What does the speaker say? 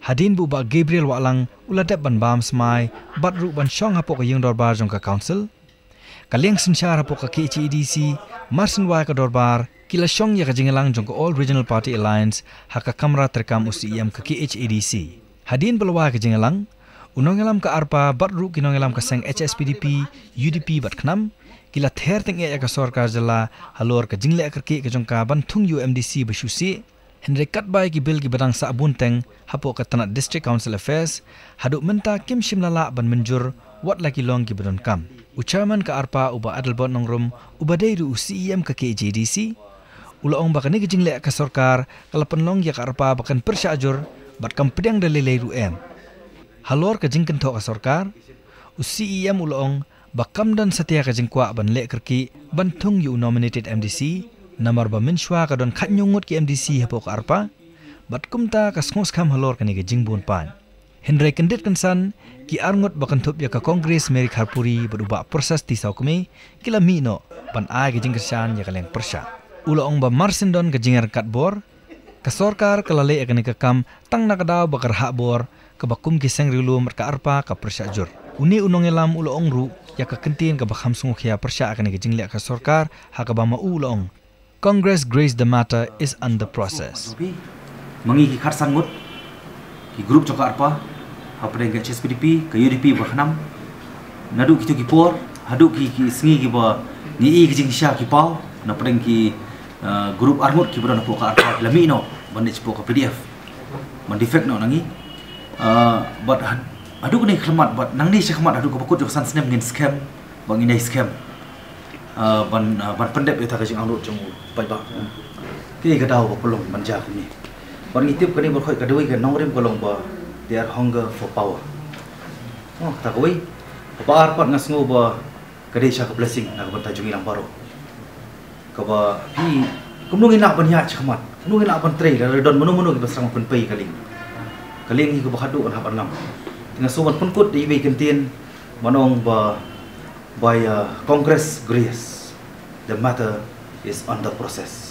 Hadin bu ba Gabriel Wahlang uladap ban bam smai bat ru ban shong hapok ka yung dorbar jong ka council. Kaliang sinsyar hapok ka KHEDC marsin wa ka dorbar kila shong ya ka jingalang jong ka All Regional Party Alliance haka kamera terkam UCM ka KHEDC. Hadin balwa ka jingalang unongelam ka Arpa bat ru kinongelam ka seng HSPDP UDP bat khnam kila Ther teng ya ka sarkar jala halor ka jingle ka ke jong ka ban thung UMDC bashusi Henry Katbai ki bil ki badang sa abun teng hapo ka tanat District Council Affairs haduk menta kim shimlala ban menjur wat laki long ki badon kam. Uchairman ka Arpa uba adalbot nongrum uba dairu CEM ka KJDC ulaong bakani ki jingle ka sarkar kalapan long ya ka Arpa bakan persyajur bat kam pedang dalilai ruem. Halor ka Jingthung ka sarkar CEM ulaong bakam dan setia ka jingkwa ban lek kerki ban thung yu nominated MDC namar ba minshwa ka don khatnyungut ki MDC hapo ka Arpa bat kumta ka skos kham halor kani ka jingbun pan Henry kendit kansan ki arngot bakan thup ya ka Congress Mary Kharpuri beruba proses ti saukme kila mino ban a ki jingkersan ya kaleng persya ulaong ba marsindon ka jinger katbor ka sarkar kalale akani ka kam tang nakadaw bakar habor ka bakum ki sengrilum ka Arpa ka persya jur uni unongelam ulaong ru ya ka kentin ka bakham sungkhya persya akani ka jingle ka sarkar ha ka ba ma ulaong Congress grace the matter is under process. Mengi ki kharsan ngut ki grup joka Arpa hapre ke HSPDP ke UDP bakhnam nadu ki ki por hadu ki sngi ki ba ni ki jingsha ki pau na preng ki grup armut ki bron po ka Arpa lamino bandich po ka PDF man defect no nangi but hadu ni khmat but nang ni khmat hadu ko bakut jo san snem ngin scam bang inai scam ban pendep eta ka jing anut jong pai ba ki ga daw ba polong manja ni ban ngitip kani ba khoi ka doi ka nongrim kolong ba their hunger for power ta koi ba Arpa ngasngo ba kadesha ka blessing na ba ta jung ilang baro ka ba pi kumnungin na ban ya chkhmat kumnungin na ban tre la don munu ki basrang pun pai kaling kaling hi ko ba khadu an haban lam tinga soban pun kut di be kentin manong ba by Congress grace, the matter is under process.